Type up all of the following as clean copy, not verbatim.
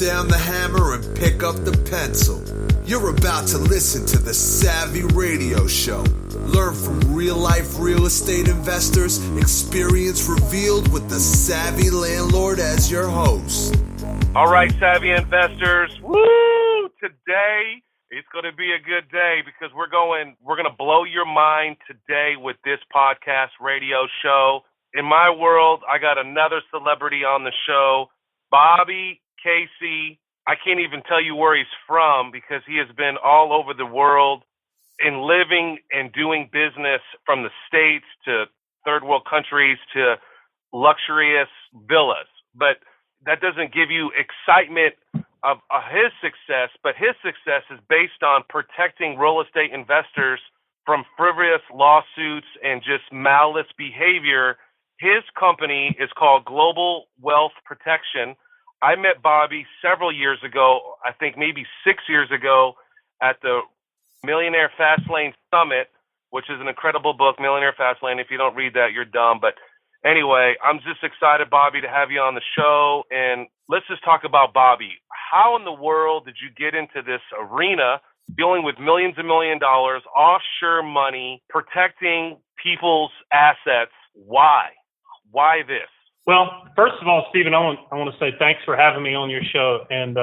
down the hammer and pick up the pencil. You're about to listen to the Savvy Radio Show. Learn from real-life real estate investors, experience revealed with the Savvy Landlord as your host. All right, Savvy investors, woo! Today, it's going to be a good day because we're going to blow your mind today with this podcast radio show. In my world, I got another celebrity on the show, Bobby Casey. I can't even tell you where he's from because he has been all over the world in living and doing business, from the States to third world countries to luxurious villas. But that doesn't give you excitement of his success, but his success is based on protecting real estate investors from frivolous lawsuits and just malice behavior. His company is called Global Wealth Protection. I met Bobby several years ago, I think maybe 6 years ago, at the Millionaire Fastlane Summit, which is an incredible book, Millionaire Fastlane. If you don't read that, you're dumb. But anyway, I'm just excited, Bobby, to have you on the show. And let's just talk about Bobby. How in the world did you get into this arena, dealing with millions and millions of dollars, offshore money, protecting people's assets? Why? Why this? Well, first of all, Stephen, I want to say thanks for having me on your show, and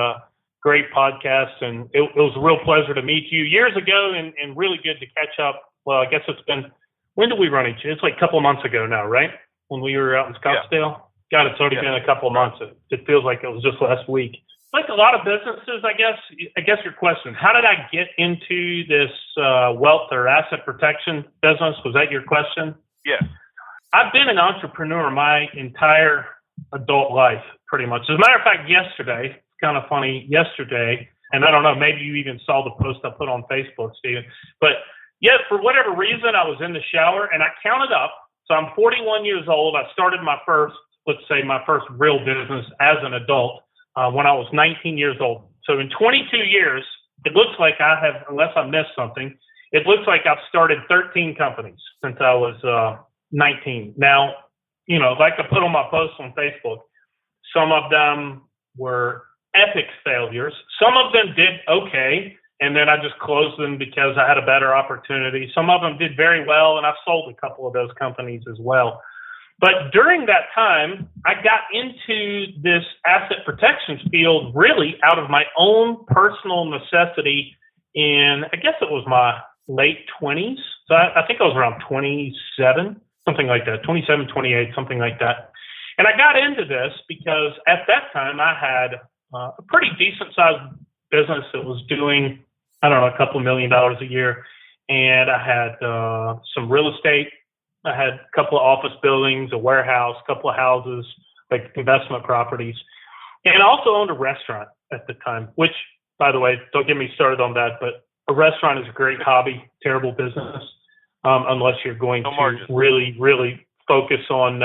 great podcast. And it was a real pleasure to meet you years ago, and really good to catch up. Well, I guess it's been, when did we run into? It's like a couple of months ago now, right? When we were out in Scottsdale? Yeah. God, it's already been a couple of months. It feels like it was just last week. Like a lot of businesses, I guess your question, how did I get into this wealth or asset protection business? Was that your question? Yes. I've been an entrepreneur my entire adult life, pretty much. As a matter of fact, yesterday, it's kind of funny, and I don't know, maybe you even saw the post I put on Facebook, Stephen, but yeah, for whatever reason, I was in the shower and I counted up. So I'm 41 years old. I started my first real business as an adult when I was 19 years old. So in 22 years, it looks like I have, unless I missed something, it looks like I've started 13 companies since I was 19. Now, like I put on my post on Facebook, some of them were epic failures. Some of them did okay, and then I just closed them because I had a better opportunity. Some of them did very well, and I've sold a couple of those companies as well. But during that time, I got into this asset protection field really out of my own personal necessity in, I guess it was my late 20s. So I think I was around 27. Something like that, 27, 28, something like that. And I got into this because at that time I had a pretty decent sized business that was doing, I don't know, a couple $1 million a year. And I had some real estate. I had a couple of office buildings, a warehouse, a couple of houses, like investment properties. And I also owned a restaurant at the time, which, by the way, don't get me started on that, but a restaurant is a great hobby, terrible business. Unless you're going to really, really focus on,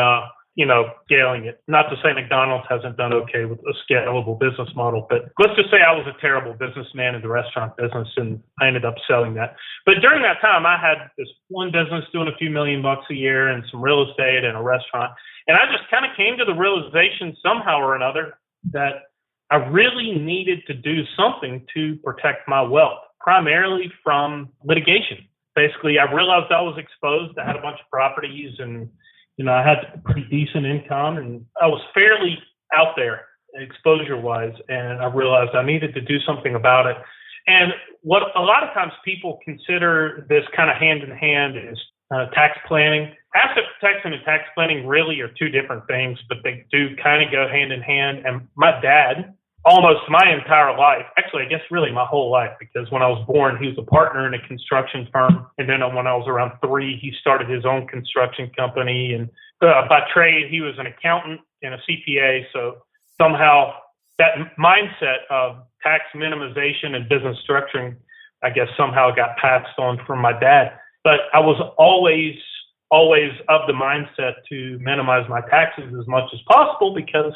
scaling it. Not to say McDonald's hasn't done okay with a scalable business model, but let's just say I was a terrible businessman in the restaurant business, and I ended up selling that. But during that time, I had this one business doing a few $1 million a year and some real estate and a restaurant. And I just kind of came to the realization somehow or another that I really needed to do something to protect my wealth, primarily from litigation. Basically, I realized I was exposed. I had a bunch of properties and, I had a pretty decent income and I was fairly out there exposure-wise. And I realized I needed to do something about it. And what a lot of times people consider this kind of hand in hand is tax planning. Asset protection and tax planning really are two different things, but they do kind of go hand in hand. And my dad, almost my entire life, actually, I guess really my whole life, because when I was born, he was a partner in a construction firm. And then when I was around 3, he started his own construction company. And by trade, he was an accountant and a CPA. So somehow that mindset of tax minimization and business structuring, I guess somehow got passed on from my dad. But I was always of the mindset to minimize my taxes as much as possible because,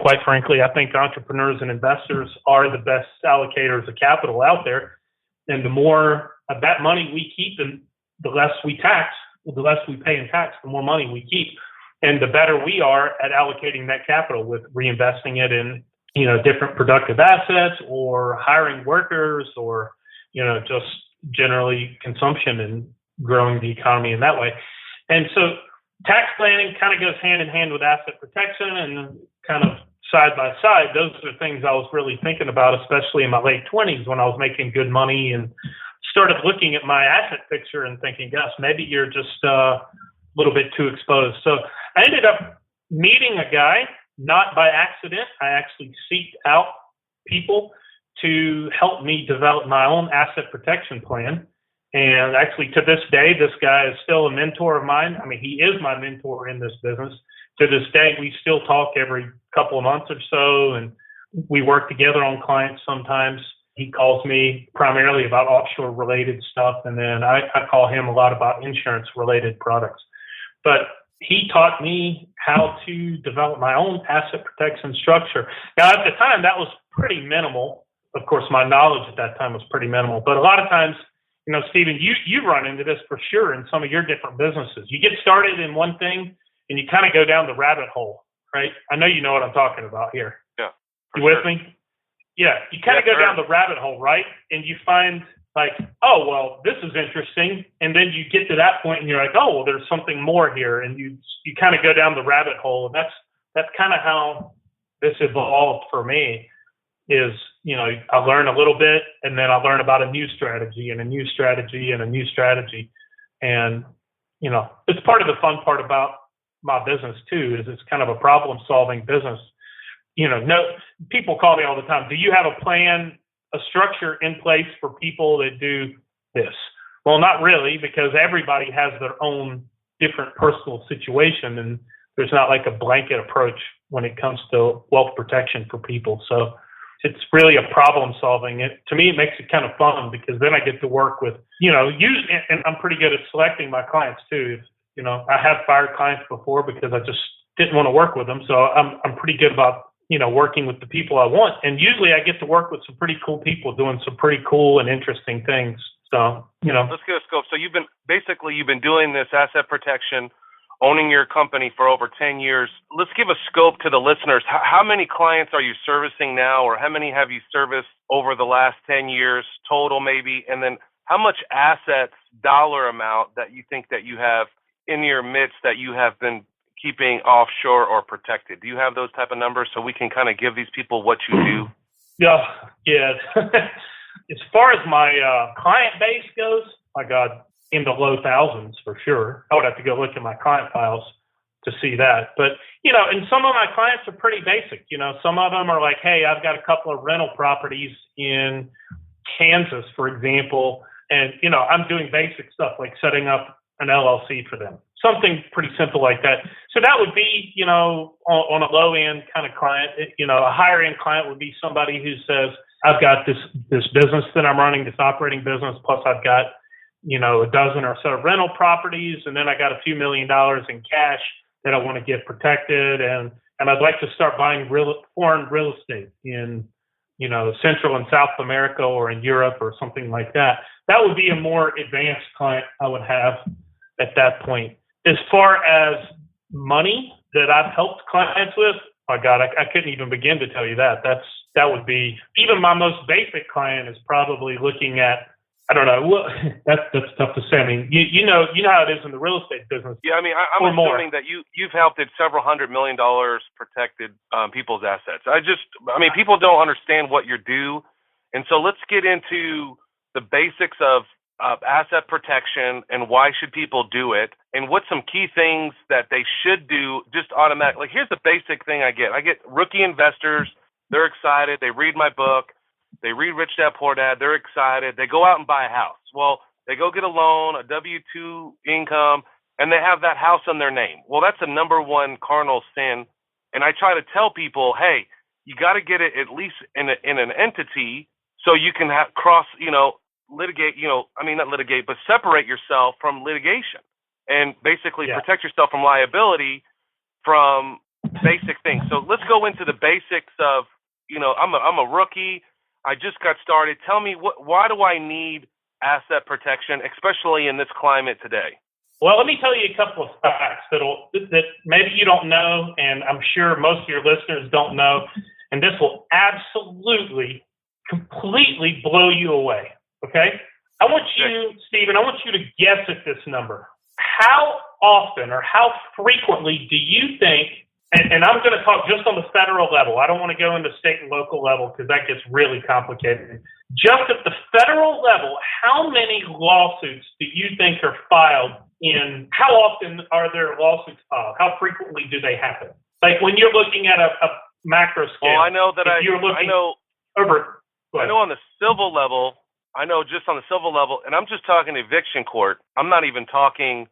quite frankly, I think entrepreneurs and investors are the best allocators of capital out there. And the more of that money we keep and the less we tax, the less we pay in tax, the more money we keep. And the better we are at allocating that capital with reinvesting it in different productive assets or hiring workers or, just generally consumption and growing the economy in that way. And so tax planning kind of goes hand in hand with asset protection and kind of side by side. Those are things I was really thinking about, especially in my late 20s when I was making good money and started looking at my asset picture and thinking, gosh, maybe you're just a little bit too exposed. So I ended up meeting a guy, not by accident. I actually seeked out people to help me develop my own asset protection plan. And actually, to this day, this guy is still a mentor of mine. I mean, he is my mentor in this business. To this day, we still talk every couple of months or so, and we work together on clients sometimes. He calls me primarily about offshore-related stuff, and then I call him a lot about insurance-related products. But he taught me how to develop my own asset protection structure. Now, at the time, that was pretty minimal. Of course, my knowledge at that time was pretty minimal. But a lot of times, Stephen, you run into this for sure in some of your different businesses. You get started in one thing, and you kind of go down the rabbit hole, right? I know you know what I'm talking about here. Yeah. You with me? Yeah. You kind of go down the rabbit hole, right? And you find like, oh, well, this is interesting. And then you get to that point and you're like, oh, well, there's something more here. And you kind of go down the rabbit hole. And that's kind of how this evolved for me is, I learn a little bit and then I learn about a new strategy and a new strategy and a new strategy. And, it's part of the fun part about my business too, is it's kind of a problem solving business. People call me all the time. Do you have a plan, a structure in place for people that do this? Well, not really, because everybody has their own different personal situation, and there's not like a blanket approach when it comes to wealth protection for people. So it's really a problem solving. To me, it makes it kind of fun because then I get to work with, and I'm pretty good at selecting my clients too. I have fired clients before because I just didn't want to work with them. So I'm pretty good about, working with the people I want. And usually I get to work with some pretty cool people doing some pretty cool and interesting things. So, Let's get a scope. So you've been doing this asset protection, owning your company for over 10 years. Let's give a scope to the listeners. How many clients are you servicing now, or how many have you serviced over the last 10 years total maybe? And then how much assets, dollar amount that you think that you have in your midst that you have been keeping offshore or protected? Do you have those type of numbers so we can kind of give these people what you do? Yeah. As far as my client base goes, I got in the low thousands for sure. I would have to go look at my client files to see that. But, and some of my clients are pretty basic. Some of them are like, hey, I've got a couple of rental properties in Kansas, for example, and, I'm doing basic stuff like setting up an LLC for them. Something pretty simple like that. So that would be, on a low end kind of client. A higher end client would be somebody who says, I've got this business that I'm running, this operating business, plus I've got, a dozen or so rental properties, and then I got a few $1 million in cash that I want to get protected, and I'd like to start buying foreign real estate in, Central and South America or in Europe or something like that. That would be a more advanced client I would have at that point. As far as money that I've helped clients with, my God, I couldn't even begin to tell you that. That would be, even my most basic client is probably looking at, I don't know. Well, that's tough to say. I mean, you know how it is in the real estate business. Yeah, I mean, I'm assuming that you've helped at several $100 million protected people's assets. People don't understand what you do, and so let's get into the basics of asset protection and why should people do it, and what's some key things that they should do just automatically. Like, here's the basic thing I get. I get rookie investors. They're excited. They read my book. They read Rich Dad Poor Dad. They're excited. They go out and buy a house. Well, they go get a loan, a W-2 income, and they have that house in their name. Well, that's a number one cardinal sin. And I try to tell people, hey, you got to get it at least in an entity so you can separate yourself from litigation and basically protect yourself from liability from basic things. So let's go into the basics of, I'm a rookie. I just got started. Tell me, why do I need asset protection, especially in this climate today? Well, let me tell you a couple of facts that maybe you don't know, and I'm sure most of your listeners don't know. and this will absolutely, completely blow you away, okay? I want you, Stephen, I want you to guess at this number. How often or how frequently do you think, and I'm going to talk just on the federal level. I don't want to go into state and local level because that gets really complicated. Just at the federal level, how many lawsuits do you think are filed in, how often are there lawsuits filed? How frequently do they happen? Like when you're looking at a macro scale. Well, I know that I know on the civil level, just on the civil level, and I'm just talking eviction court. I'm not even talking,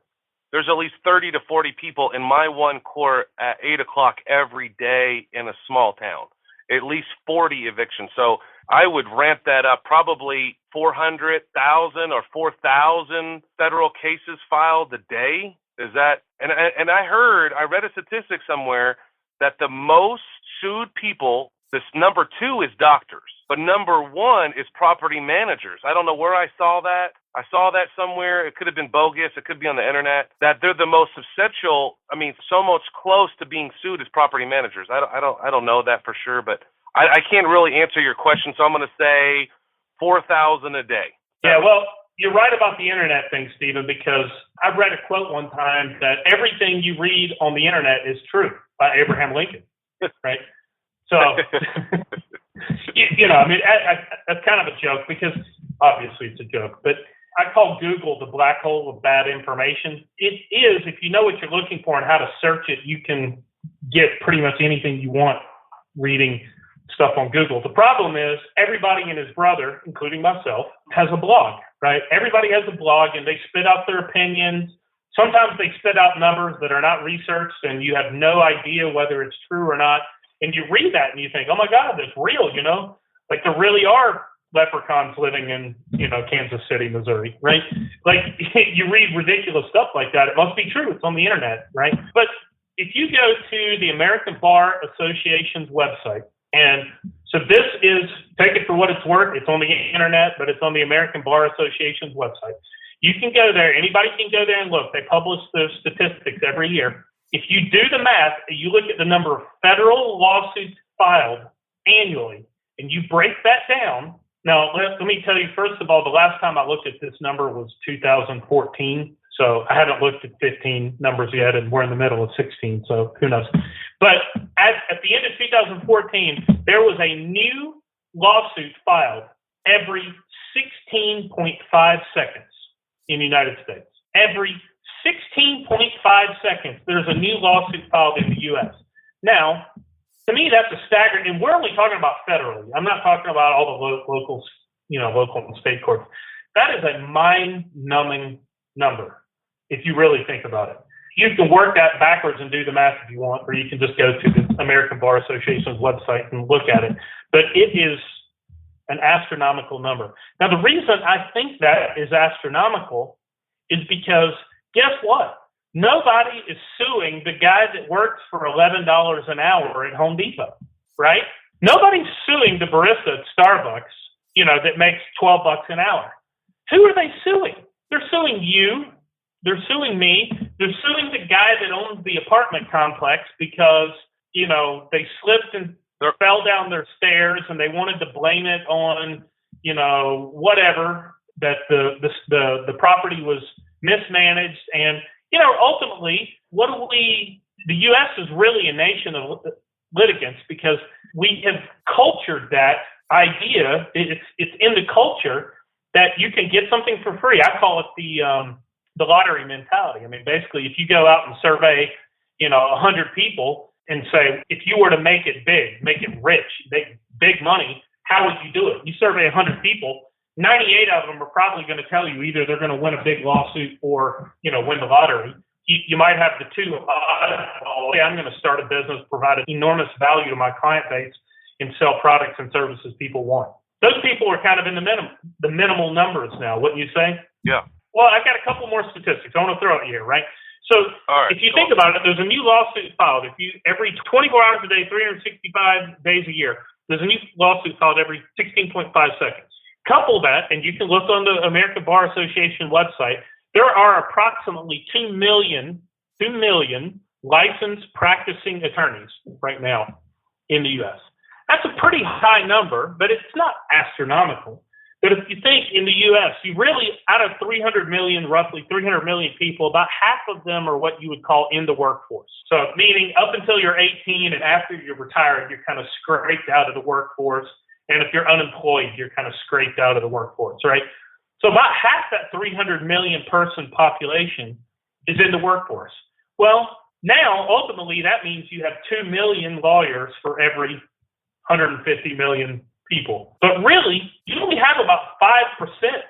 there's at least 30 to 40 people in my one court at 8 o'clock every day in a small town, at least 40 evictions. So I would ramp that up, probably 400,000 or 4,000 federal cases filed a day. Is that, and I read a statistic somewhere that the most sued people, this number 2 is doctors, but number 1 is property managers. I don't know where I saw that. I saw that somewhere. It could have been bogus. It could be on the internet. That they're the most substantial. I mean, so much close to being sued as property managers. I don't know that for sure, but I can't really answer your question. So I'm going to say 4,000 a day. Yeah, well, you're right about the internet thing, Stephen, because I read a quote one time that everything you read on the internet is true by Abraham Lincoln, right? So, I mean, that's kind of a joke because obviously it's a joke, but I call Google the black hole of bad information. It is, if you know what you're looking for and how to search it, you can get pretty much anything you want reading stuff on Google. The problem is everybody and his brother, including myself, has a blog, right? Everybody has a blog and they spit out their opinions. Sometimes they spit out numbers that are not researched and you have no idea whether it's true or not. And you read that and you think, oh my God, that's real, like there really are leprechauns living in, Kansas City, Missouri, right? Like you read ridiculous stuff like that. It must be true. It's on the internet, right? But if you go to the American Bar Association's website, and so this is, take it for what it's worth. It's on the internet, but it's on the American Bar Association's website. You can go there. Anybody can go there and look. They publish those statistics every year. If you do the math, you look at the number of federal lawsuits filed annually, and you break that down. Now, let me tell you, first of all, the last time I looked at this number was 2014. So I haven't looked at 15 numbers yet, and we're in the middle of 16, so who knows. But at the end of 2014, there was a new lawsuit filed every 16.5 seconds in the United States. Every 16.5 seconds, there's a new lawsuit filed in the U.S. Now, to me, that's a staggering, and we're only talking about federally. I'm not talking about all the local and state courts. That is a mind-numbing number, if you really think about it. You can work that backwards and do the math if you want, or you can just go to the American Bar Association's website and look at it. But it is an astronomical number. Now, the reason I think that is astronomical is because guess what? Nobody is suing the guy that works for $11 an hour at Home Depot, right? Nobody's suing the barista at Starbucks, that makes $12 an hour. Who are they suing? They're suing you. They're suing me. They're suing the guy that owns the apartment complex because, they slipped and fell down their stairs and they wanted to blame it on, whatever, that the property was mismanaged. And, ultimately, the U.S. is really a nation of litigants because we have cultured that idea. It's in the culture that you can get something for free. I call it the lottery mentality. I mean, basically, if you go out and survey, 100 people and say, if you were to make it big, make it rich, make big money, how would you do it? You survey 100 people, 98 of them are probably going to tell you either they're going to win a big lawsuit or, win the lottery. You might have the two. I'm going to start a business, provide enormous value to my client base, and sell products and services people want. Those people are kind of in the minimal numbers now, wouldn't you say? Yeah. Well, I got a couple more statistics I want to throw at you here, right? So if you think about it, there's a new lawsuit filed. Every 24 hours a day, 365 days a year, there's a new lawsuit filed every 16.5 seconds. Couple that, and you can look on the American Bar Association website, there are approximately 2 million licensed practicing attorneys right now in the U.S. That's a pretty high number, but it's not astronomical. But if you think in the U.S., you really, out of 300 million, roughly 300 million people, about half of them are what you would call in the workforce. So meaning up until you're 18 and after you're retired, you're kind of scraped out of the workforce. And if you're unemployed, you're kind of scraped out of the workforce, right? So about half that 300 million person population is in the workforce. Well, now, ultimately, that means you have 2 million lawyers for every 150 million people. But really, you only have about 5%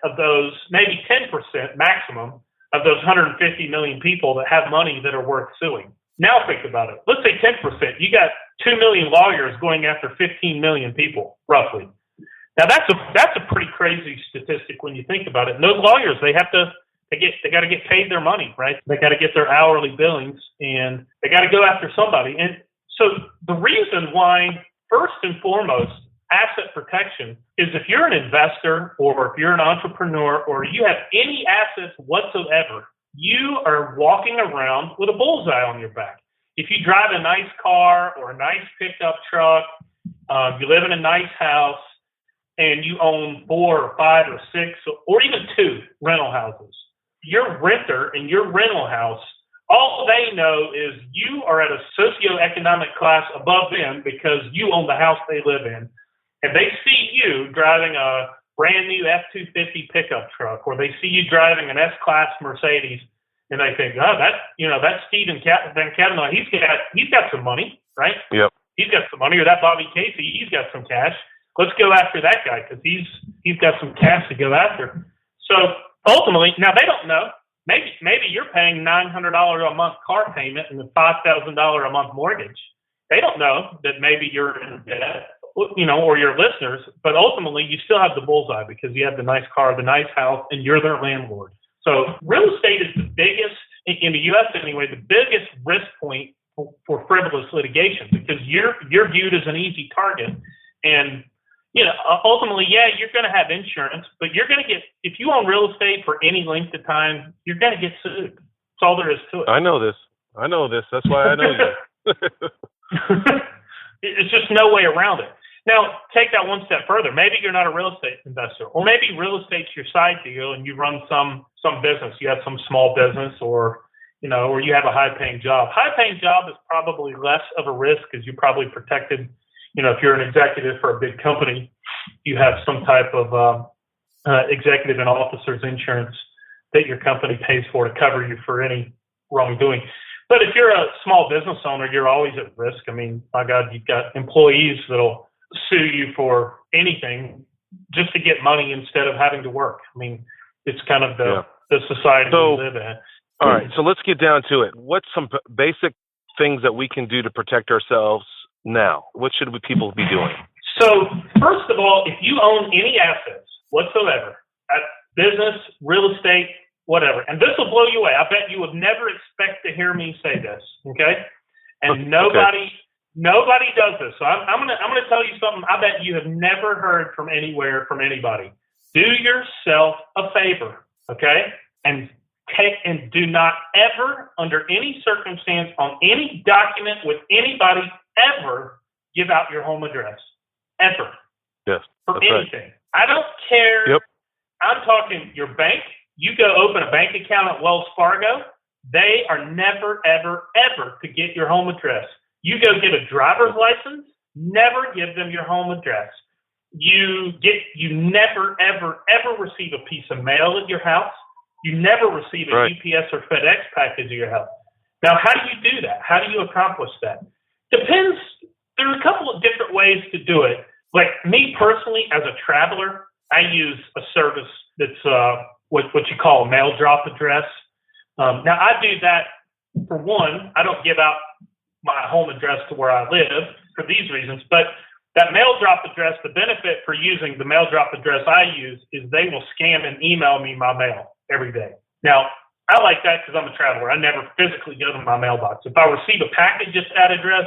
of those, maybe 10% maximum, of those 150 million people that have money that are worth suing. Now think about it. Let's say 10%. You got 2 million lawyers going after 15 million people, roughly. Now that's a pretty crazy statistic when you think about it. And those lawyers, they got to get paid their money, right? They got to get their hourly billings, and they got to go after somebody. And so the reason why, first and foremost, asset protection is if you're an investor or if you're an entrepreneur or you have any assets whatsoever, you are walking around with a bullseye on your back. If you drive a nice car or a nice pickup truck, you live in a nice house, and you own 4 or 5 or 6 or even 2 rental houses, your renter in your rental house, all they know is you are at a socioeconomic class above them because you own the house they live in. And they see you driving a brand new F-250 pickup truck, or they see you driving an S-Class Mercedes, and they think, oh, that's Stephen Van Kavanaugh. He's got some money, right? Yep. He's got some money. Or that Bobby Casey, he's got some cash. Let's go after that guy because he's got some cash to go after. So ultimately, now they don't know. Maybe you're paying $900 a month car payment and a $5,000 a month mortgage. They don't know that maybe you're in debt, or your listeners, but ultimately you still have the bullseye because you have the nice car, the nice house, and you're their landlord. So real estate is the biggest, in the U.S. anyway, the biggest risk point for frivolous litigation because you're viewed as an easy target. And, ultimately, yeah, you're going to have insurance, but you're going to get, if you own real estate for any length of time, you're going to get sued. That's all there is to it. I know this. That's why I know you. It's just no way around it. Now, take that one step further. Maybe you're not a real estate investor, or maybe real estate's your side deal and you run some business. You have some small business or you have a high-paying job. High-paying job is probably less of a risk because you're probably protected. If you're an executive for a big company, you have some type of executive and officer's insurance that your company pays for to cover you for any wrongdoing. But if you're a small business owner, you're always at risk. I mean, my God, you've got employees that'll sue you for anything just to get money instead of having to work. I mean, it's kind of the society we live in. All right, so let's get down to it. What's some basic things that we can do to protect ourselves now? What should people be doing? So, first of all, if you own any assets whatsoever, business, real estate, whatever, and this will blow you away. I bet you would never expect to hear me say this, okay? And nobody does this. So I'm gonna tell you something I bet you have never heard from anywhere from anybody. Do yourself a favor, okay? And do not ever, under any circumstance, on any document with anybody, ever give out your home address. Ever. Yes. For anything. Right. I don't care. Yep. I'm talking your bank. You go open a bank account at Wells Fargo. They are never, ever, ever to get your home address. You go get a driver's license. Never give them your home address. You never, ever, ever receive a piece of mail at your house. You never receive a UPS or FedEx package at your house. Now, how do you do that? How do you accomplish that? Depends. There are a couple of different ways to do it. Like me personally, as a traveler, I use a service that's what you call a mail drop address. Now, I do that for one. I don't give out my home address to where I live for these reasons, but that mail drop address, the benefit for using the mail drop address I use is they will scan and email me my mail every day. Now, I like that because I'm a traveler. I never physically go to my mailbox. If I receive a package at that address,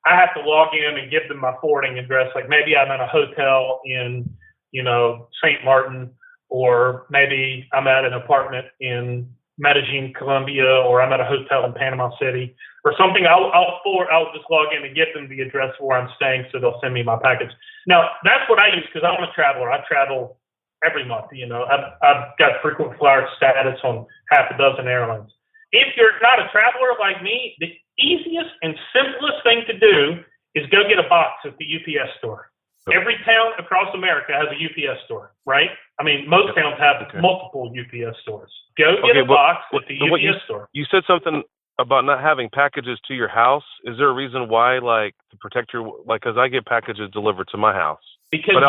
I have to log in and give them my forwarding address. Like maybe I'm in a hotel in, St. Martin, or maybe I'm at an apartment in Medellin, Colombia, or I'm at a hotel in Panama City or something, I'll just log in and give them the address where I'm staying, so they'll send me my package. Now, that's what I use because I'm a traveler. I travel every month. I've got frequent flyer status on half a dozen airlines. If you're not a traveler like me, the easiest and simplest thing to do is go get a box at the UPS store. Every town across America has a UPS store, right? I mean, most towns have multiple UPS stores. Go get a box at the UPS store. You said something about not having packages to your house. Is there a reason why, like, to protect your, like, because I get packages delivered to my house. Because you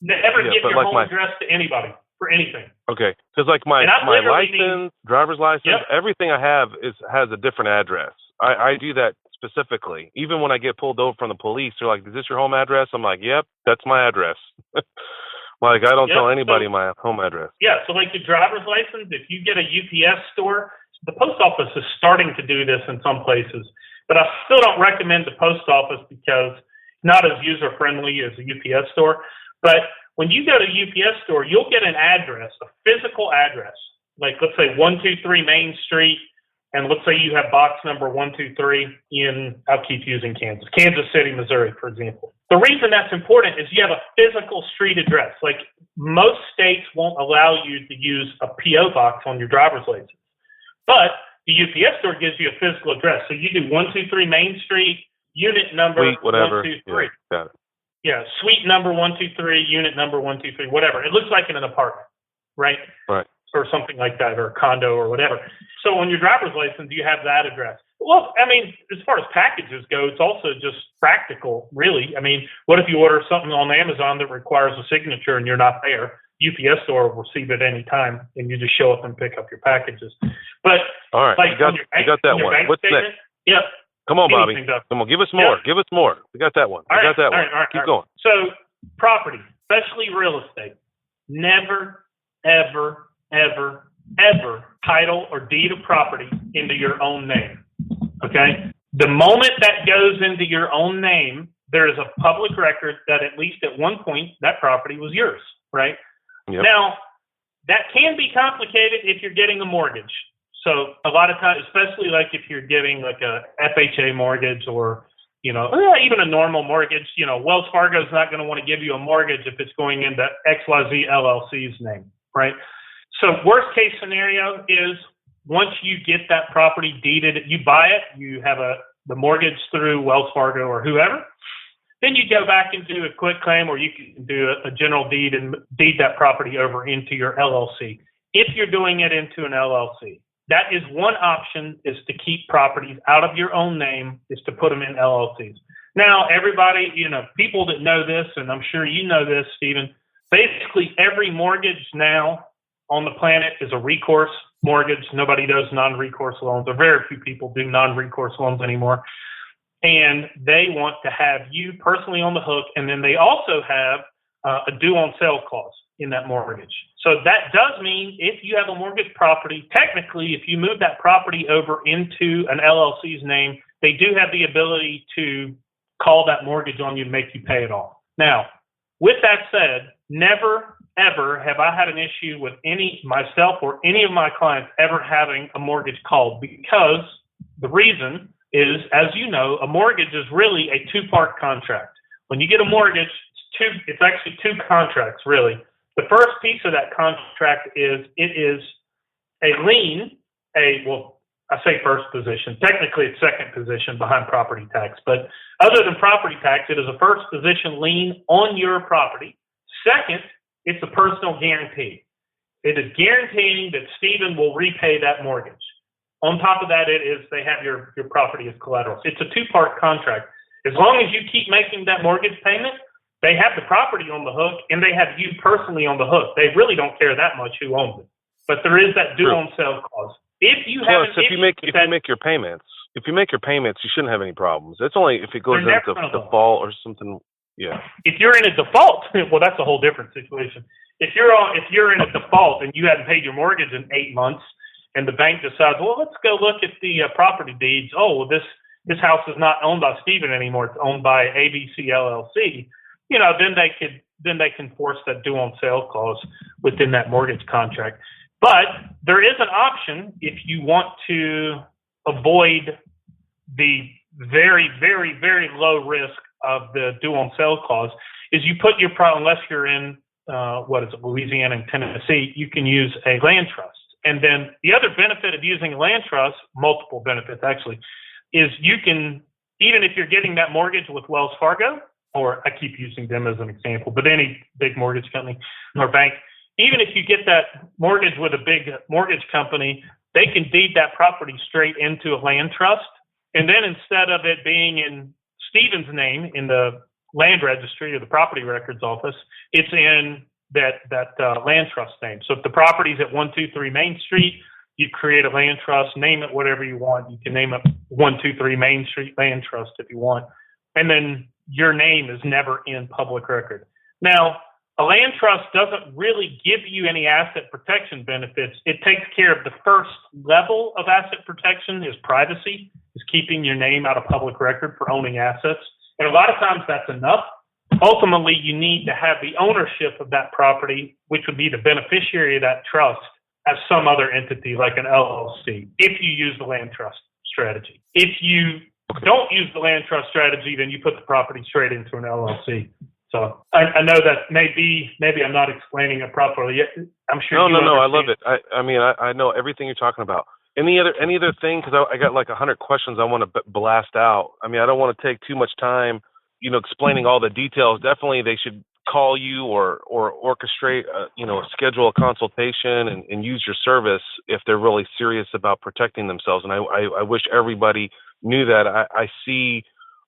never give your home address to anybody for anything. Okay, because like my license, driver's license, everything I have has a different address. I do that specifically. Even when I get pulled over from the police, they're like, "Is this your home address?" I'm like, "Yep, that's my address." Like, I don't tell anybody my home address. Yeah, so like your driver's license, if you get a UPS store, the post office is starting to do this in some places, but I still don't recommend the post office because it's not as user-friendly as a UPS store. But when you go to a UPS store, you'll get an address, a physical address, like let's say 123 Main Street, and let's say you have box number 123 in, I'll keep using Kansas City, Missouri, for example. The reason that's important is you have a physical street address. Like most states won't allow you to use a P.O. box on your driver's license. But the UPS store gives you a physical address. So you do 123 Main Street, unit number 123. Yeah, got it. Yeah, suite number 123, unit number 123, whatever. It looks like in an apartment, right? Right. Or something like that, or a condo or whatever. So on your driver's license, you have that address. Well, I mean, as far as packages go, it's also just practical, really. I mean, what if you order something on Amazon that requires a signature and you're not there? UPS store will receive it any time, and you just show up and pick up your packages. But all right, like you got that one. What's next? Yeah. Come on, Bobby. Come on, give us more. Yeah. Give us more. We got that one. We got that one. All right, Keep going. So property, especially real estate, never, ever, ever, ever title or deed of property into your own name. Okay? The moment that goes into your own name, there is a public record that at least at one point that property was yours, right? Yep. Now, that can be complicated if you're getting a mortgage. So a lot of times, especially like if you're getting like a FHA mortgage or, even a normal mortgage, Wells Fargo is not going to want to give you a mortgage if it's going into XYZ LLC's name, right? So worst case scenario is once you get that property deeded, you buy it, you have the mortgage through Wells Fargo or whoever, then you go back and do a quick claim, or you can do a general deed and deed that property over into your LLC. If you're doing it into an LLC, that is one option, is to keep properties out of your own name, is to put them in LLCs. Now, everybody, people that know this, and I'm sure you know this, Stephen, basically every mortgage now on the planet is a recourse mortgage. Nobody does non-recourse loans, or very few people do non-recourse loans anymore. And they want to have you personally on the hook, and then they also have a due on sale clause in that mortgage. So that does mean if you have a mortgage property, technically, if you move that property over into an LLC's name, they do have the ability to call that mortgage on you and make you pay it off. Now, with that said, never, ever have I had an issue with myself or any of my clients ever having a mortgage called, because the reason is, as you know, a mortgage is really a two-part contract. When you get a mortgage, it's actually two contracts, really. The first piece of that contract is it is a lien, I say first position. Technically, it's second position behind property tax. But other than property tax, it is a first position lien on your property. Second, it's a personal guarantee. It is guaranteeing that Stephen will repay that mortgage. On top of that, it is they have your property as collateral. It's a two-part contract. As long as you keep making that mortgage payment, they have the property on the hook, and they have you personally on the hook. They really don't care that much who owns it. But there is that due on sale clause. If you make your payments, you shouldn't have any problems. It's only if it goes into default or something. Yeah. If you're in a default, well, that's a whole different situation. If you're in a default and you haven't paid your mortgage in 8 months, and the bank decides, well, let's go look at the property deeds. Oh, well, this house is not owned by Stephen anymore. It's owned by ABC LLC. Then they can force that due on sale clause within that mortgage contract. But there is an option if you want to avoid the very, very, very low risk of the due on sale clause, is you put your unless you're in Louisiana and Tennessee, you can use a land trust. And then the other benefit of using a land trust, multiple benefits actually, is you can, even if you're getting that mortgage with Wells Fargo, or I keep using them as an example, but any big mortgage company or bank, even if you get that mortgage with a big mortgage company, they can deed that property straight into a land trust. And then instead of it being in Stephen's name in the land registry or the property records office, it's in that land trust name. So if the property's at 123 Main Street, you create a land trust, name it whatever you want. You can name it 123 Main Street Land Trust if you want. And then your name is never in public record. Now, a land trust doesn't really give you any asset protection benefits. It takes care of the first level of asset protection is privacy, is keeping your name out of public record for owning assets. And a lot of times that's enough. Ultimately, you need to have the ownership of that property, which would be the beneficiary of that trust, as some other entity like an LLC, if you use the land trust strategy. If you don't use the land trust strategy, then you put the property straight into an LLC. So I know that maybe I'm not explaining it properly. I'm sure. No. I love it. I know everything you're talking about. Any other thing? Because I got like 100 questions I want to blast out. I mean, I don't want to take too much time, explaining all the details. Definitely, they should call you or orchestrate, schedule a consultation and use your service if they're really serious about protecting themselves. And I wish everybody knew that.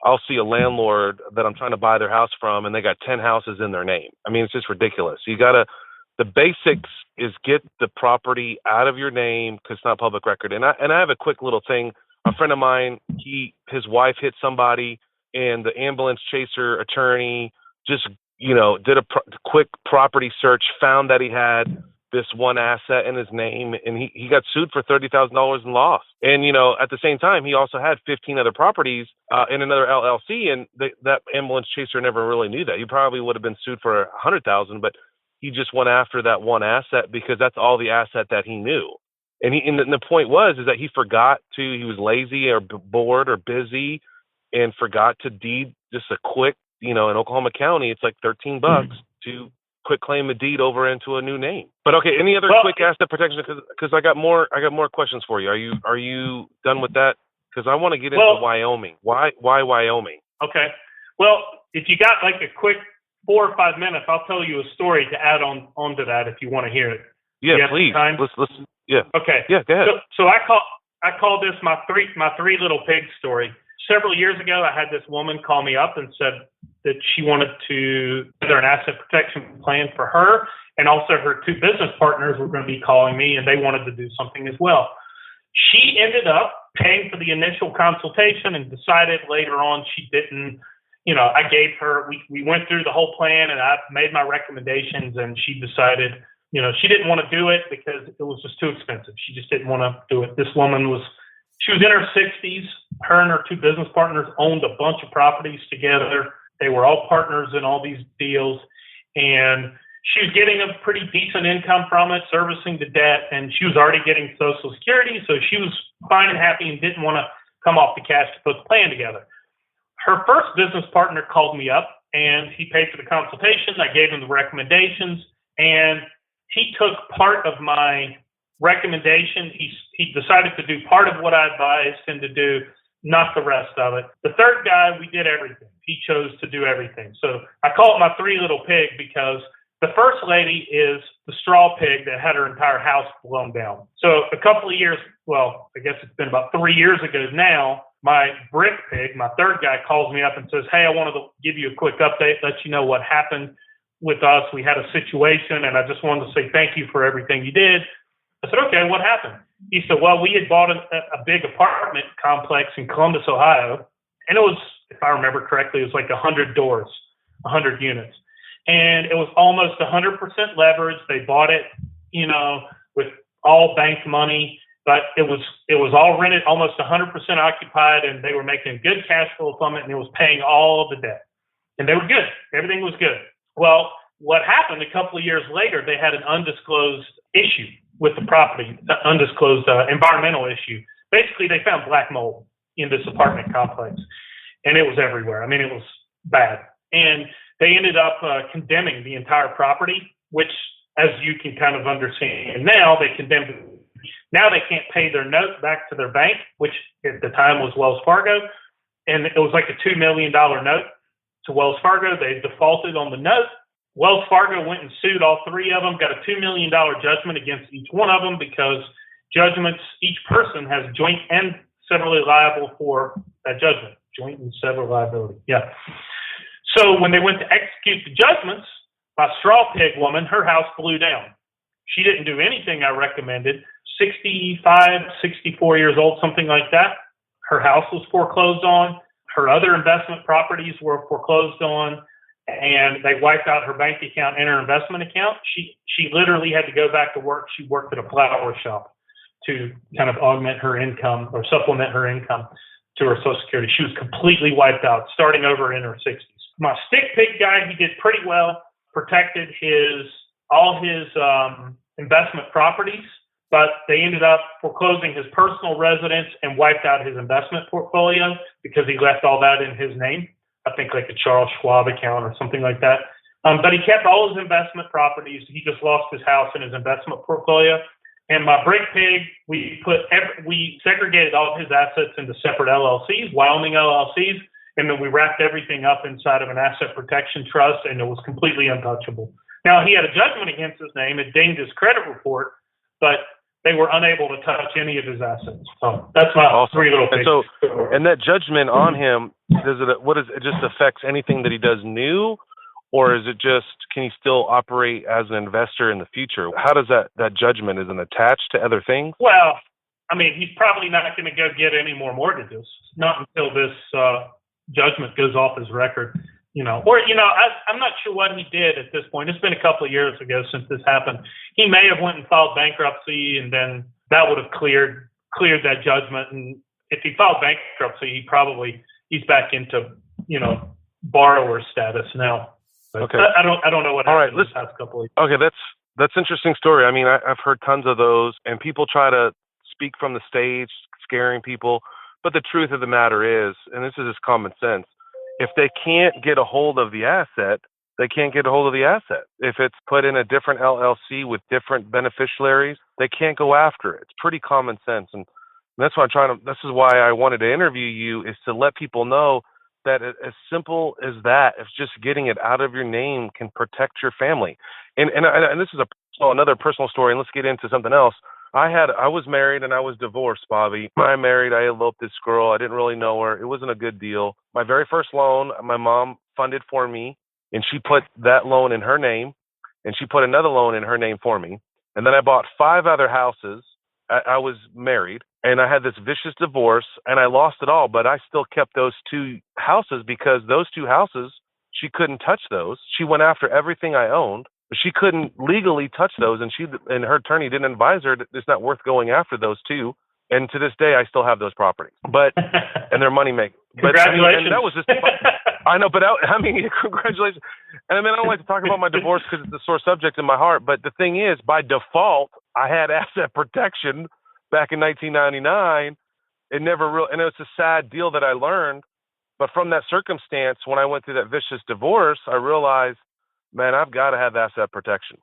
I'll see a landlord that I'm trying to buy their house from, and they got 10 houses in their name. I mean, it's just ridiculous. The basics is get the property out of your name because it's not public record. And I have a quick little thing. A friend of mine, his wife hit somebody, and the ambulance chaser attorney just, did a quick property search, found that he had this one asset in his name, and he got sued for $30,000 in loss. And, at the same time, he also had 15 other properties in another LLC, and that ambulance chaser never really knew that. He probably would have been sued for $100,000, but he just went after that one asset because that's all the asset that he knew. And the point is that he forgot he was lazy or bored or busy and forgot to deed just a quick, in Oklahoma County, it's like $13 to quick claim a deed over into a new name. But okay, any other quick asset protection? Because I got more questions for you. Are you done with that? Because I want to get into Wyoming. Why Wyoming? Okay. Well, if you got like a quick 4 or 5 minutes, I'll tell you a story to add onto that if you want to hear it. Yeah, please. Let's. Yeah. Okay. Yeah, go ahead. So I call this my three little pigs story. Several years ago, I had this woman call me up and said that she wanted to either an asset protection plan for her, and also her 2 business partners were going to be calling me, and they wanted to do something as well. She ended up paying for the initial consultation and decided later on she didn't. I gave her. We went through the whole plan, and I made my recommendations, and she decided, she didn't want to do it because it was just too expensive. She just didn't want to do it. This woman was in her 60s. Her and her 2 business partners owned a bunch of properties together. They were all partners in all these deals, and she was getting a pretty decent income from it, servicing the debt, and she was already getting Social Security, so she was fine and happy and didn't want to come off the cash to put the plan together. Her first business partner called me up, and he paid for the consultation. I gave him the recommendations, and he took part of my recommendation. He decided to do part of what I advised him to do, not the rest of it. The third guy, we did everything. He chose to do everything. So I call it my 3 little pig because the first lady is the straw pig that had her entire house blown down. So a couple of years, I guess it's been about 3 years ago now, my brick pig, my third guy, calls me up and says, "Hey, I wanted to give you a quick update, let you know what happened with us. We had a situation, and I just wanted to say thank you for everything you did." I said, "Okay, what happened?" He said, "Well, we had bought a big apartment complex in Columbus, Ohio, and it was, if I remember correctly, it was like 100 doors, 100 units. And it was almost 100% leverage. They bought it, with all bank money, but it was all rented, almost 100% occupied, and they were making good cash flow from it, and it was paying all of the debt. And they were good. Everything was good. Well, what happened a couple of years later, they had an undisclosed issue. with the property, undisclosed environmental issue. Basically, they found black mold in this apartment complex, and it was everywhere. I mean, it was bad. And they ended up condemning the entire property, which, as you can kind of understand now, they condemned it. Now they can't pay their note back to their bank, which at the time was Wells Fargo, and it was like a $2 million note to Wells Fargo. They defaulted on the note. Wells Fargo went and sued all three of them, got a $2 million judgment against each one of them because judgments, each person has joint and severally liable for that judgment. Joint and several liability. Yeah. So when they went to execute the judgments, my straw pig woman, her house blew down. She didn't do anything I recommended. 65, 64 years old, something like that. Her house was foreclosed on. Her other investment properties were foreclosed on, and they wiped out her bank account and her investment account. She literally had to go back to work. She worked at a flower shop to kind of augment her income or supplement her income to her Social Security. She was completely wiped out, starting over in her 60s. My stick pig guy, he did pretty well, protected all his investment properties, but they ended up foreclosing his personal residence and wiped out his investment portfolio because he left all that in his name. I think like a Charles Schwab account or something like that. But he kept all his investment properties. He just lost his house and his investment portfolio. And my brick pig, we segregated all of his assets into separate LLCs, Wyoming LLCs, and then we wrapped everything up inside of an asset protection trust, and it was completely untouchable. Now, he had a judgment against his name. It dinged his credit report, but they were unable to touch any of his assets. So that's my awesome. three little pigs. And that judgment on him, it just affects anything that he does new, or is it just, can he still operate as an investor in the future? How does that judgment, is it attached to other things? Well, I mean, he's probably not going to go get any more mortgages, not until this judgment goes off his record, I'm not sure what he did at this point. It's been a couple of years ago since this happened. He may have went and filed bankruptcy, and then that would have cleared that judgment. And if he filed bankruptcy, he's back into, borrower status now. But okay. I don't know what happened this past couple of years. Okay, that's an interesting story. I mean, I've heard tons of those, and people try to speak from the stage, scaring people. But the truth of the matter is, and this is just common sense, if they can't get a hold of the asset, they can't get a hold of the asset. If it's put in a different LLC with different beneficiaries, they can't go after it. It's pretty common sense. And that's why this is why I wanted to interview you, is to let people know that as simple as that, if just getting it out of your name can protect your family. And this is another personal story, and let's get into something else. I was married and I was divorced, Bobby. I eloped this girl. I didn't really know her. It wasn't a good deal. My very first loan, my mom funded for me, and she put that loan in her name, and she put another loan in her name for me. And then I bought 5 other houses. I was married, and I had this vicious divorce, and I lost it all, but I still kept those 2 houses because those 2 houses, she couldn't touch those. She went after everything I owned. She couldn't legally touch those, and her attorney didn't advise her that it's not worth going after those 2. And to this day, I still have those properties, and they're money making. Congratulations! And that was just, I know, but congratulations. And I mean, I don't like to talk about my divorce because it's a sore subject in my heart. But the thing is, by default, I had asset protection back in 1999. And it's a sad deal that I learned. But from that circumstance, when I went through that vicious divorce, I realized, man, I've got to have asset protection.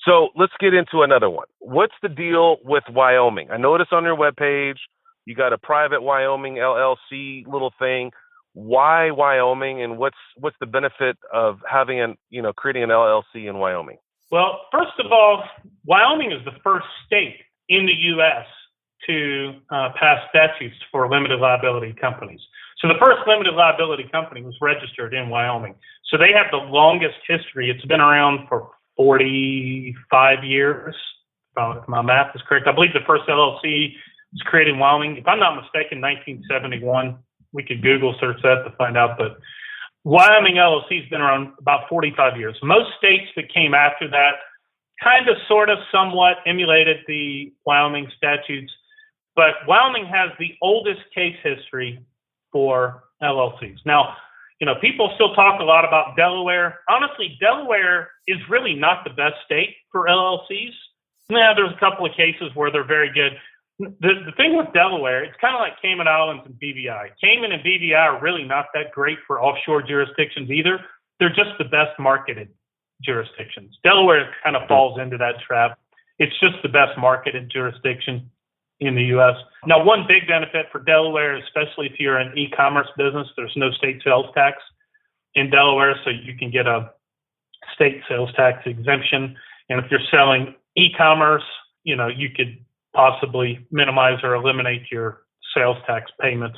So let's get into another one. What's the deal with Wyoming? I noticed on your webpage, you got a private Wyoming LLC little thing. Why Wyoming, and what's the benefit of having creating an LLC in Wyoming? Well, first of all, Wyoming is the first state in the U.S. to pass statutes for limited liability companies. So the first limited liability company was registered in Wyoming. So they have the longest history. It's been around for 45 years, if my math is correct. I believe the first LLC was created in Wyoming, if I'm not mistaken, 1971. We could Google search that to find out, but Wyoming LLC has been around about 45 years. Most states that came after that kind of, sort of, somewhat emulated the Wyoming statutes, but Wyoming has the oldest case history for LLCs. Now, people still talk a lot about Delaware. Honestly, Delaware is really not the best state for LLCs. Yeah, there's a couple of cases where they're very good. The thing with Delaware, it's kind of like Cayman Islands and BVI. Cayman and BVI are really not that great for offshore jurisdictions either. They're just the best marketed jurisdictions. Delaware kind of falls into that trap. It's just the best marketed jurisdiction in the U.S. Now, one big benefit for Delaware, especially if you're an e-commerce business, there's no state sales tax in Delaware, so you can get a state sales tax exemption. And if you're selling e-commerce, you could possibly minimize or eliminate your sales tax payments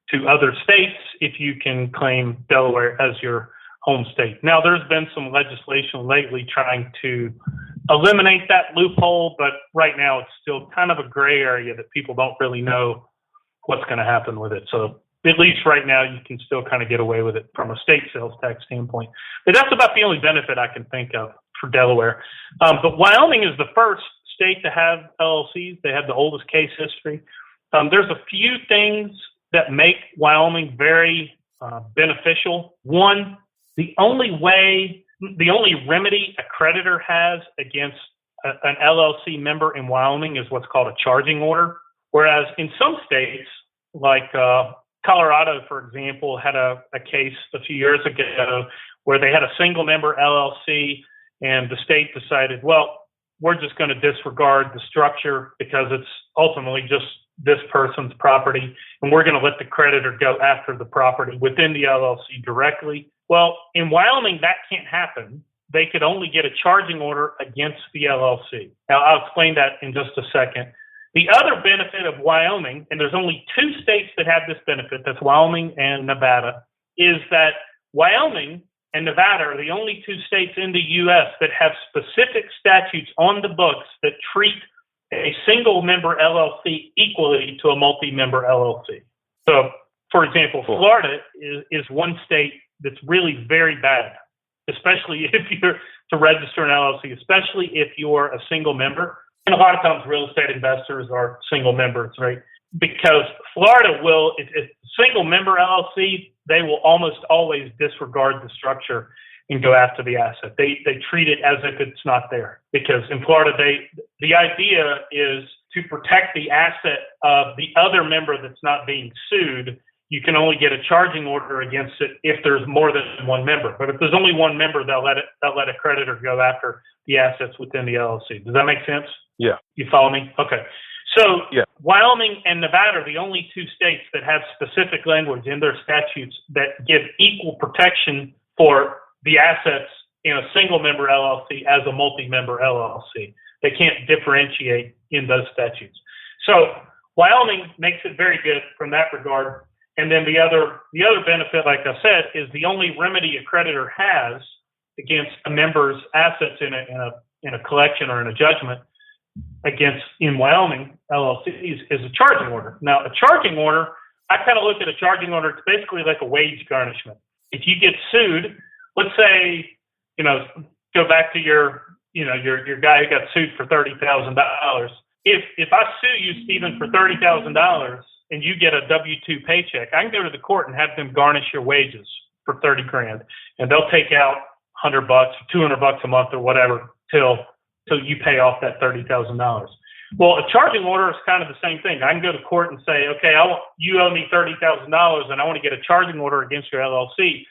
to other states if you can claim Delaware as your home state. Now, there's been some legislation lately trying to eliminate that loophole, but right now it's still kind of a gray area that people don't really know what's going to happen with it. So at least right now you can still kind of get away with it from a state sales tax standpoint. But that's about the only benefit I can think of for Delaware. But Wyoming is the first state to have LLCs. They have the oldest case history. There's a few things that make Wyoming very beneficial. One, the only remedy a creditor has against an LLC member in Wyoming is what's called a charging order. Whereas in some states, like Colorado, for example, had a case a few years ago where they had a single member LLC and the state decided, well, we're just going to disregard the structure because it's ultimately just this person's property, and we're going to let the creditor go after the property within the LLC directly. Well, in Wyoming, that can't happen. They could only get a charging order against the LLC. Now, I'll explain that in just a second. The other benefit of Wyoming, and there's only two states that have this benefit, that's Wyoming and Nevada, is that Wyoming and Nevada are the only two states in the U.S. that have specific statutes on the books that treat a single member LLC equally to a multi-member LLC. So, for example, Florida is one state that's really very bad, especially if you're to register an LLC, especially if you're a single member. And a lot of times real estate investors are single members, right? Because Florida will, if it's a single member LLC, they will almost always disregard the structure and go after the asset. They treat it as if it's not there. Because in Florida, the idea is to protect the asset of the other member that's not being sued. You can only get a charging order against it if there's more than one member. But if there's only one member, they'll let a creditor go after the assets within the LLC. Does that make sense? Yeah. You follow me? Okay. So yeah. Wyoming and Nevada are the only two states that have specific language in their statutes that give equal protection for the assets in a single member LLC as a multi-member LLC. They can't differentiate in those statutes. So Wyoming makes it very good from that regard. And then the other benefit, like I said, is the only remedy a creditor has against a member's assets in a collection or in a judgment against in Wyoming LLCs is a charging order. Now, a charging order, I kind of look at a charging order, it's basically like a wage garnishment. If you get sued, let's say, go back to your guy who got sued for $30,000. If I sue you, Stephen, for $30,000 and you get a W-2 paycheck, I can go to the court and have them garnish your wages for $30,000, and they'll take out $100, $200 a month or whatever till you pay off that $30,000. Well, a charging order is kind of the same thing. I can go to court and say, okay, you owe me $30,000 and I want to get a charging order against your LLC,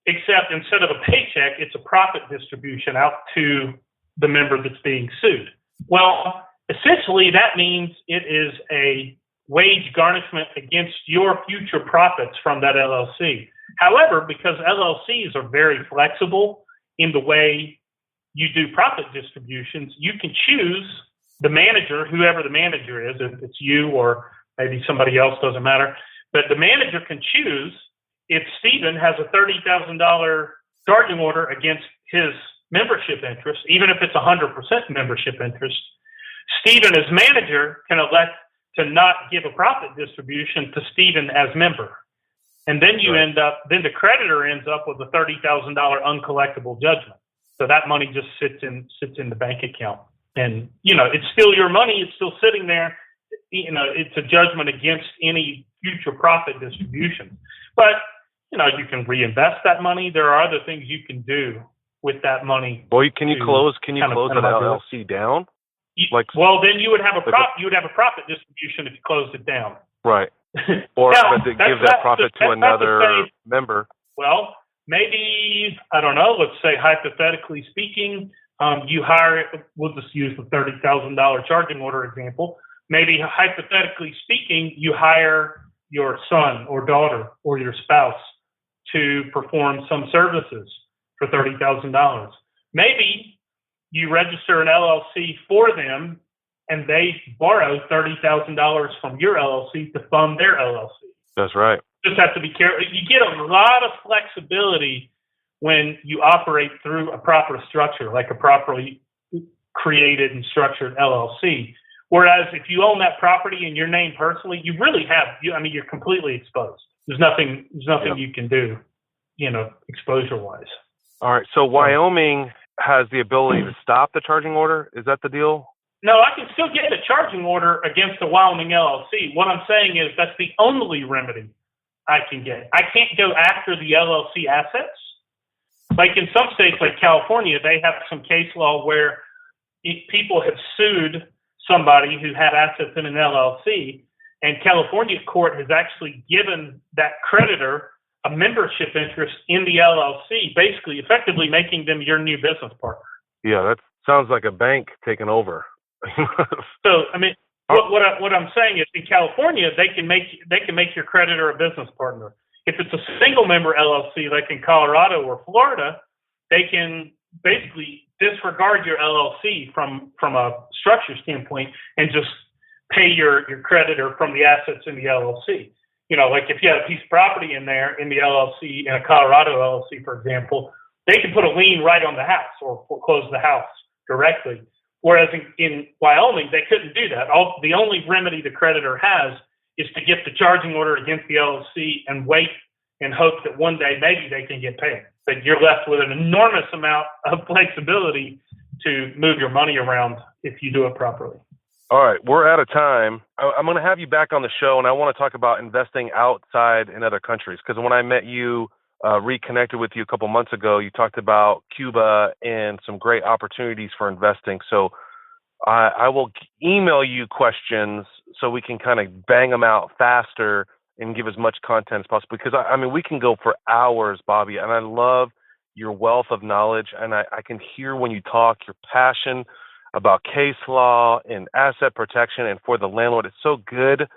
except instead of a paycheck, it's a profit distribution out to the member that's being sued. Well, essentially that means it is a wage garnishment against your future profits from that LLC. However, because LLCs are very flexible in the way you do profit distributions, you can choose the manager, whoever the manager is, if it's you or maybe somebody else, doesn't matter. But the manager can choose if Stephen has a $30,000 charging order against his membership interest, even if it's 100% membership interest, Stephen as manager can elect to not give a profit distribution to Stephen as member. And then then the creditor ends up with a $30,000 uncollectible judgment. So that money just sits in the bank account. And, it's still your money. It's still sitting there. It's a judgment against any future profit distribution. But, you can reinvest that money. There are other things you can do with that money. Well, can you close an LLC down? Well, then you would have a profit distribution if you closed it down. Right. Or now, does it give that profit to another member? Well, maybe, I don't know, let's say hypothetically speaking, you hire, we'll just use the $30,000 charging order example. Maybe hypothetically speaking, you hire your son or daughter or your spouse to perform some services for $30,000. Maybe you register an LLC for them and they borrow $30,000 from your LLC to fund their LLC. That's right. Just have to be careful. You get a lot of flexibility when you operate through a proper structure, like a properly created and structured LLC. Whereas if you own that property in your name personally, you really have, you're completely exposed. There's nothing you can do, exposure-wise. All right. So Wyoming has the ability to stop the charging order. Is that the deal? No, I can still get a charging order against the Wyoming LLC. What I'm saying is that's the only remedy I can get. I can't go after the LLC assets. Like in some states like California, they have some case law where people have sued somebody who had assets in an LLC, and California court has actually given that creditor a membership interest in the LLC, basically effectively making them your new business partner. Yeah, that sounds like a bank taking over. So, what I'm saying is, in California, they can make your creditor a business partner. If it's a single member LLC, like in Colorado or Florida, they can basically disregard your LLC from a structure standpoint and just pay your creditor from the assets in the LLC. Like if you had a piece of property in there in the LLC, in a Colorado LLC, for example, they can put a lien right on the house or foreclose the house directly. Whereas in Wyoming, they couldn't do that. The only remedy the creditor has is to get the charging order against the LLC and wait and hope that one day maybe they can get paid. But you're left with an enormous amount of flexibility to move your money around if you do it properly. All right, we're out of time. I'm going to have you back on the show, and I want to talk about investing outside in other countries. Because when I met you, reconnected with you a couple months ago, you talked about Cuba and some great opportunities for investing. So I will email you questions so we can kind of bang them out faster and give as much content as possible. Because, we can go for hours, Bobby, and I love your wealth of knowledge. And I can hear when you talk, your passion about case law and asset protection and for the landlord. It's so good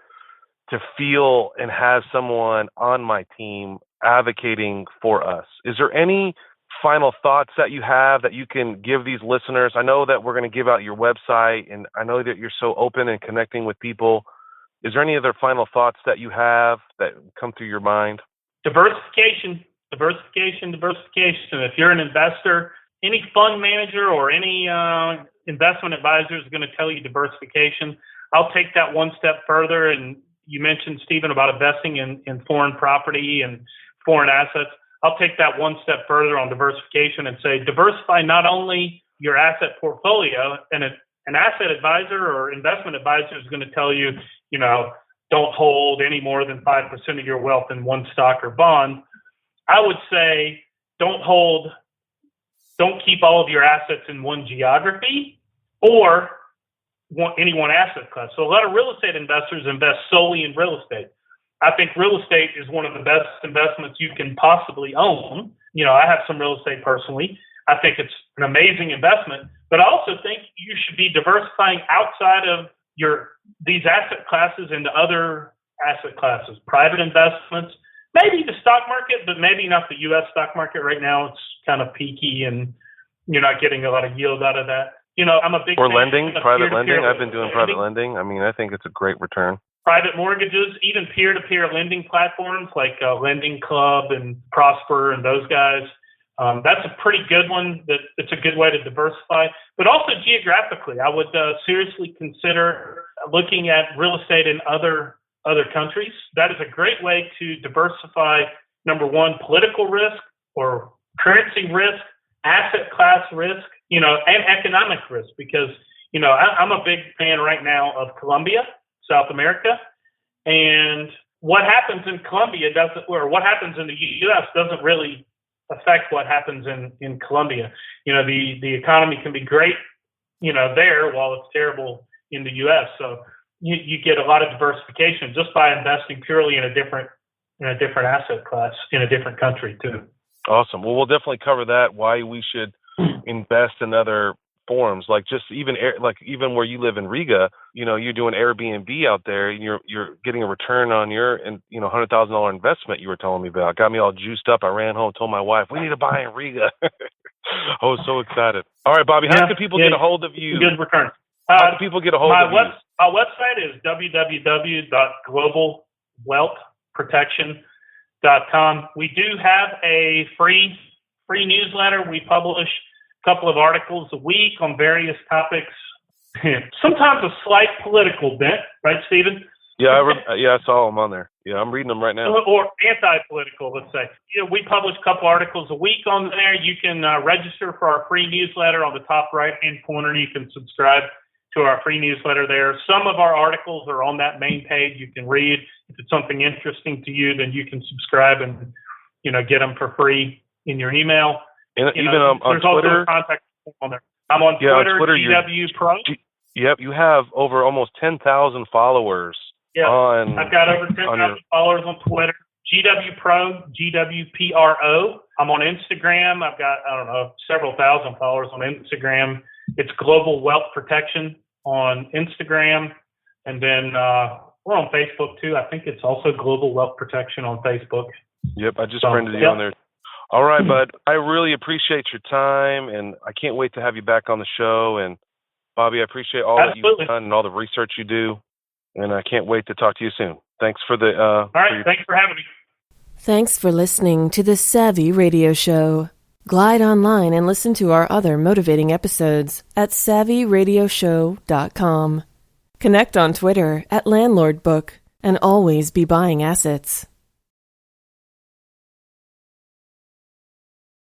to feel and have someone on my team advocating for us. Is there any final thoughts that you have that you can give these listeners? I know that we're going to give out your website, and I know that you're so open and connecting with people. Is there any other final thoughts that you have that come through your mind? Diversification. If you're an investor, any fund manager or any investment advisor is going to tell you diversification. I'll take that one step further. And you mentioned, Stephen, about investing in foreign property and foreign assets. I'll take that one step further on diversification and say diversify not only your asset portfolio, and an asset advisor or investment advisor is going to tell you, don't hold any more than 5% of your wealth in one stock or bond. I would say don't keep all of your assets in one geography or any one asset class. So a lot of real estate investors invest solely in real estate. I think real estate is one of the best investments you can possibly own. I have some real estate personally. I think it's an amazing investment, but I also think you should be diversifying outside of these asset classes into other asset classes, private investments, maybe the stock market, but maybe not the U.S. stock market right now. It's kind of peaky and you're not getting a lot of yield out of that. I'm a big or fan lending, of private lending. I've been doing private lending. I think it's a great return. Private mortgages, even peer-to-peer lending platforms like Lending Club and Prosper and those guys. That's a pretty good one. It's a good way to diversify, but also geographically, I would seriously consider looking at real estate in other countries. That is a great way to diversify, number one, political risk or currency risk, asset class risk, and economic risk, because, I'm a big fan right now of Colombia, South America, and what happens in Colombia what happens in the U.S. doesn't really affect what happens in Colombia. The economy can be great there while it's terrible in the U.S. So you get a lot of diversification just by investing purely in a different asset class in a different country too. Awesome. Well, we'll definitely cover that, why we should invest in other forms, like just even where you live in Riga, you're doing Airbnb out there, and you're getting a return on your $100,000 investment you were telling me about. Got me all juiced up. I ran home, told my wife, we need to buy in Riga. I was so excited. All right, Bobby, how can people get a hold of you? Good return. How can people get a hold of you? My website is www.globalwealthprotection.com. We do have a free newsletter. We publish a couple of articles a week on various topics. Sometimes a slight political bent, right, Stephen? Yeah, I saw them on there. Yeah, I'm reading them right now. Or anti-political, let's say. We publish a couple articles a week on there. You can register for our free newsletter on the top right-hand corner. You can subscribe to our free newsletter there. Some of our articles are on that main page. You can read. If it's something interesting to you, then you can subscribe and get them for free in your email. And even on there's Twitter. Also contact on there. I'm on Twitter, GW Pro. Yep, you have over almost 10,000 followers. Yeah, I've got over 10,000 followers on Twitter. GW Pro, GWPRO. I'm on Instagram. I've got, several thousand followers on Instagram. It's Global Wealth Protection on Instagram. And then we're on Facebook too. I think it's also Global Wealth Protection on Facebook. Yep, I just friended you on there. All right, bud. I really appreciate your time, and I can't wait to have you back on the show. And Bobby, I appreciate all that you've done and all the research you do, and I can't wait to talk to you soon. Thanks for the. All right, thanks for having me. Thanks for listening to the Savvy Radio Show. Glide online and listen to our other motivating episodes at SavvyRadioShow.com. Connect on Twitter at LandlordBook and always be buying assets.